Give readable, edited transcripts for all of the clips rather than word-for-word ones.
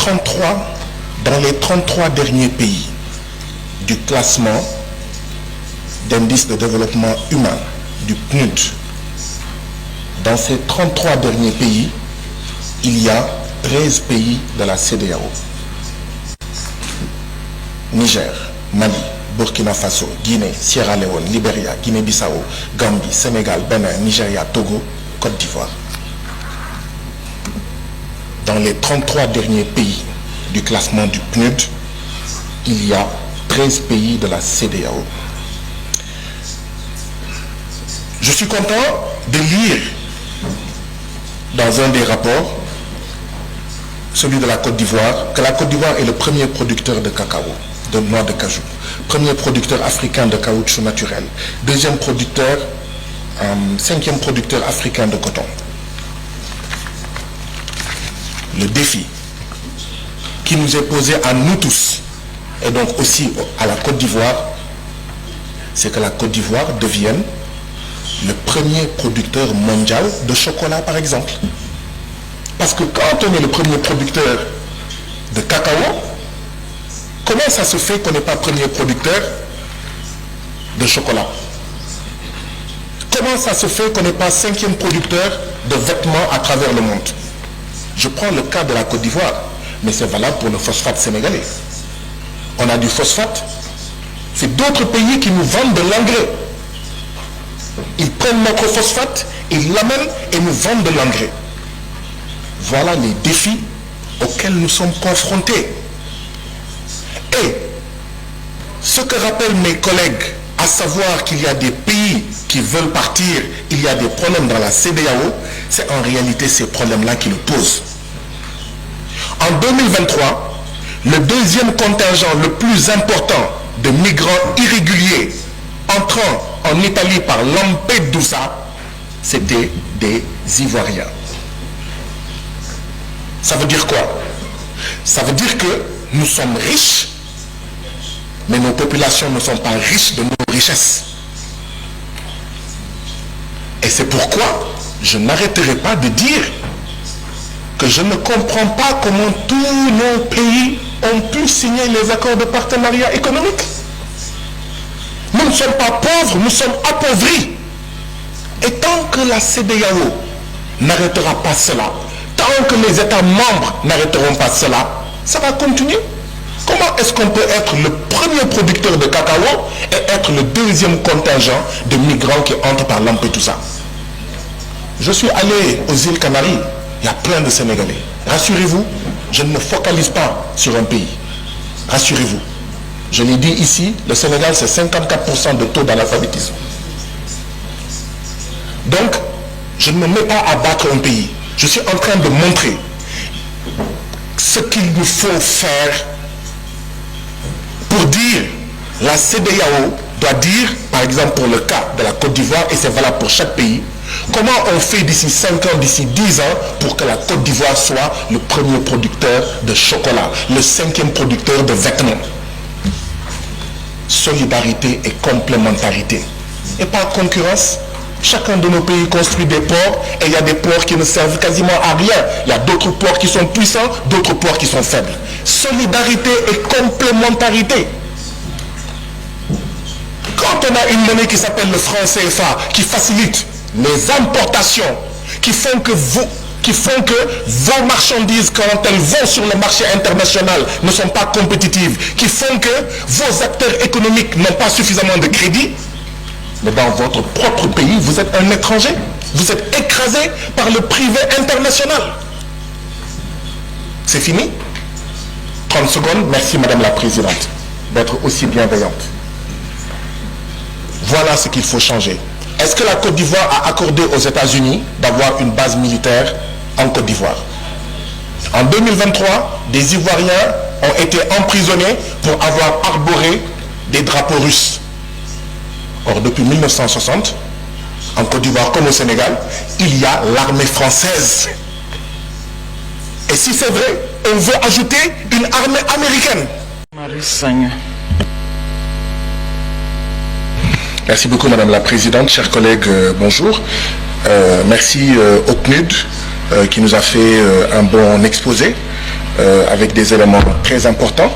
33 derniers pays du classement d'indice de développement humain, du PNUD, dans ces 33 derniers pays, il y a 13 pays de la CEDEAO. Niger, Mali, Burkina Faso, Guinée, Sierra Leone, Libéria, Guinée-Bissau, Gambie, Sénégal, Bénin, Nigeria, Togo, Côte d'Ivoire. Dans les 33 derniers pays du classement du PNUD, il y a 13 pays de la CEDEAO. Je suis content de lire dans un des rapports, celui de la Côte d'Ivoire, que la Côte d'Ivoire est le premier producteur de cacao, de noix de cajou, premier producteur africain de caoutchouc naturel, deuxième producteur, cinquième producteur africain de coton. Le défi qui nous est posé à nous tous, et donc aussi à la Côte d'Ivoire, c'est que la Côte d'Ivoire devienne le premier producteur mondial de chocolat, par exemple. Parce que quand on est le premier producteur de cacao, comment ça se fait qu'on n'est pas premier producteur de chocolat? Comment ça se fait qu'on n'est pas cinquième producteur de vêtements à travers le monde? Je prends le cas de la Côte d'Ivoire, mais c'est valable pour le phosphate sénégalais. On a du phosphate, c'est d'autres pays qui nous vendent de l'engrais. Ils prennent notre phosphate, ils l'amènent et nous vendent de l'engrais. Voilà les défis auxquels nous sommes confrontés. Et ce que rappellent mes collègues, à savoir qu'il y a des pays qui veulent partir, il y a des problèmes dans la CEDEAO, c'est en réalité ces problèmes-là qui le posent. En 2023, le deuxième contingent le plus important de migrants irréguliers entrant en Italie par Lampedusa, c'était des Ivoiriens. Ça veut dire quoi? Ça veut dire que nous sommes riches, mais nos populations ne sont pas riches de nos richesses. Et c'est pourquoi je n'arrêterai pas de dire que je ne comprends pas comment tous nos pays ont pu signer les accords de partenariat économique. Nous ne sommes pas pauvres, nous sommes appauvris. Et tant que la CEDEAO n'arrêtera pas cela, tant que les États membres n'arrêteront pas cela, ça va continuer. Comment est-ce qu'on peut être le premier producteur de cacao et être le deuxième contingent de migrants qui entrent par Lampedusa? Je suis allé aux îles Canaries, il y a plein de Sénégalais. Rassurez-vous, je ne me focalise pas sur un pays. Rassurez-vous. Je l'ai dit ici, le Sénégal c'est 54% de taux d'analphabétisme. Donc, je ne me mets pas à battre un pays. Je suis en train de montrer ce qu'il nous faut faire pour dire, la CEDEAO doit dire, par exemple pour le cas de la Côte d'Ivoire, et c'est valable pour chaque pays, comment on fait d'ici 5 ans, d'ici 10 ans, pour que la Côte d'Ivoire soit le premier producteur de chocolat, le cinquième producteur de vêtements. Solidarité et complémentarité. Et pas concurrence. Chacun de nos pays construit des ports et il y a des ports qui ne servent quasiment à rien. Il y a d'autres ports qui sont puissants, d'autres ports qui sont faibles. Solidarité et complémentarité. Quand on a une monnaie qui s'appelle le franc CFA, qui facilite les importations, qui font que vos marchandises, quand elles vont sur le marché international, ne sont pas compétitives, qui font que vos acteurs économiques n'ont pas suffisamment de crédit, mais dans votre propre pays, vous êtes un étranger. Vous êtes écrasé par le privé international. C'est fini? 30 secondes. Merci Madame la Présidente d'être aussi bienveillante. Voilà ce qu'il faut changer. Est-ce que la Côte d'Ivoire a accordé aux États-Unis d'avoir une base militaire en Côte d'Ivoire? En 2023, des Ivoiriens ont été emprisonnés pour avoir arboré des drapeaux russes. Or, depuis 1960, en Côte d'Ivoire comme au Sénégal, il y a l'armée française. Et si c'est vrai, on veut ajouter une armée américaine. Marie Sagna. Merci beaucoup Madame la Présidente, chers collègues, bonjour. Merci au PNUD qui nous a fait un bon exposé. avec des éléments très importants,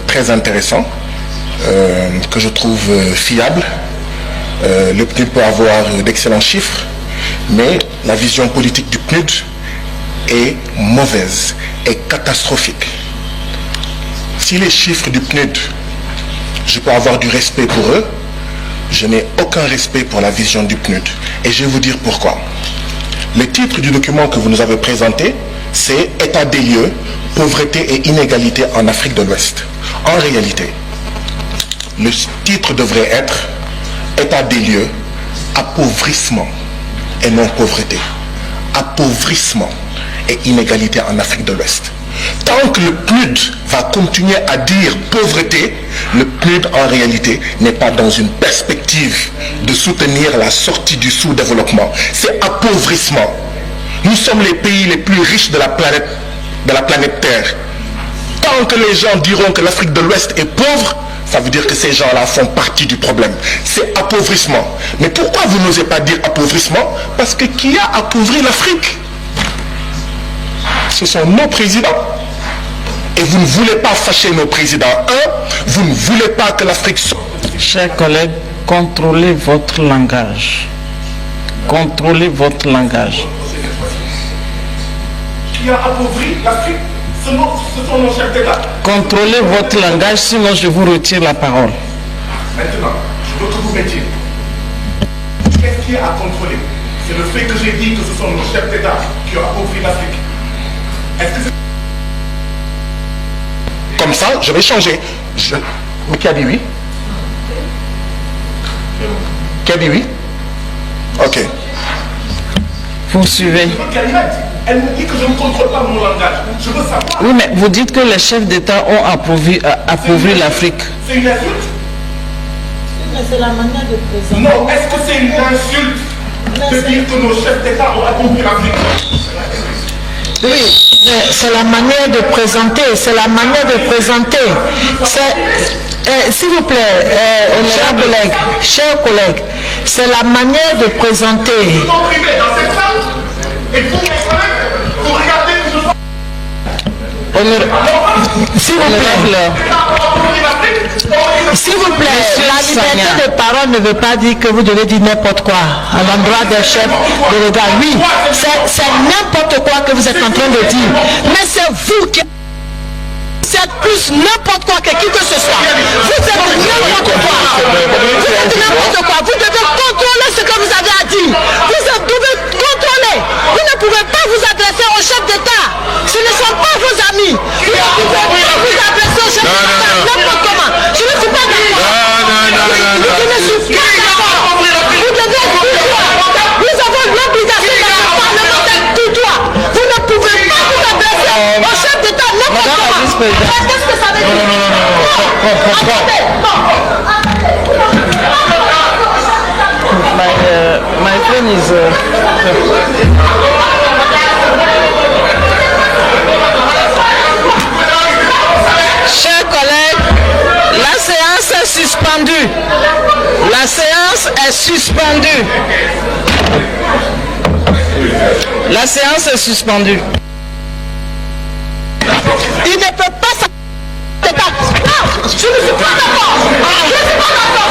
très intéressants, que je trouve fiables. Le PNUD peut avoir d'excellents chiffres, mais la vision politique du PNUD est mauvaise, est catastrophique. Si les chiffres du PNUD, je peux avoir du respect pour eux, je n'ai aucun respect pour la vision du PNUD. Et je vais vous dire pourquoi. Le titre du document que vous nous avez présenté, c'est « État des lieux, pauvreté et inégalité en Afrique de l'Ouest ». En réalité, le titre devrait être « État des lieux, appauvrissement et non pauvreté ». Appauvrissement et inégalité en Afrique de l'Ouest. Tant que le PNUD va continuer à dire pauvreté, le PNUD en réalité n'est pas dans une perspective de soutenir la sortie du sous-développement. C'est appauvrissement. Nous sommes les pays les plus riches de la planète Terre. Tant que les gens diront que l'Afrique de l'Ouest est pauvre, ça veut dire que ces gens-là font partie du problème. C'est appauvrissement. Mais pourquoi vous n'osez pas dire appauvrissement? Parce que qui a appauvri l'Afrique? Ce sont nos présidents. Et vous ne voulez pas fâcher nos présidents. Vous ne voulez pas que l'Afrique soit... Chers collègues, contrôlez votre langage. Contrôlez votre langage. Qui a appauvri l'Afrique? Ce sont nos chefs d'État. Contrôlez votre langage, sinon je vous retire la parole. Maintenant, je veux que vous mettiez. Qu'est-ce qui est à contrôler? C'est le fait que j'ai dit que ce sont nos chefs d'État qui ont appauvri l'Afrique. Est-ce que c'est... Comme ça, je vais changer. Qui a dit oui? Qui a dit oui? Ok. Vous suivez. Elle me dit que je ne contrôle pas mon langage. Je veux savoir. Oui, mais vous dites que les chefs d'État ont appauvri l'Afrique. C'est une insulte? Mais c'est la manière de présenter. Non, est-ce que c'est une insulte de dire que nos chefs d'État ont appauvri l'Afrique? Oui, c'est la manière de présenter, c'est la manière de présenter. S'il vous plaît, chers collègues, c'est la manière de présenter. Ils sont privés dans cette salle et vous, mes collègues, vous regardez que je sois... S'il vous plaît, la liberté de parole ne veut pas dire que vous devez dire n'importe quoi à l'endroit des chefs de l'État. Oui, c'est n'importe quoi que vous êtes en train de dire. Mais c'est vous qui... C'est plus n'importe quoi que qui que ce soit. Vous êtes n'importe quoi. Vous êtes n'importe quoi. Vous devez contrôler ce que vous avez à dire. Vous devez contrôler. Vous ne pouvez pas vous adresser au chef d'État. Ce ne sont pas vos amis. Vous ne pouvez pas vous adresser au chef d'État n'importe comment. Je ne suis pas d'accord. Je ne suis pas d'accord. Vous devez être tutoie. Nous avons l'obligation d'être parlementaire tutoie. Vous ne pouvez pas vous adresser au chef d'État n'importe comment. Qu'est-ce que ça veut dire? My friend is... Chers collègues, la séance est suspendue. La séance est suspendue. La séance est suspendue. Il ne peut pas s'arrêter. Non, je ne suis pas d'accord. Je ne suis pas d'accord.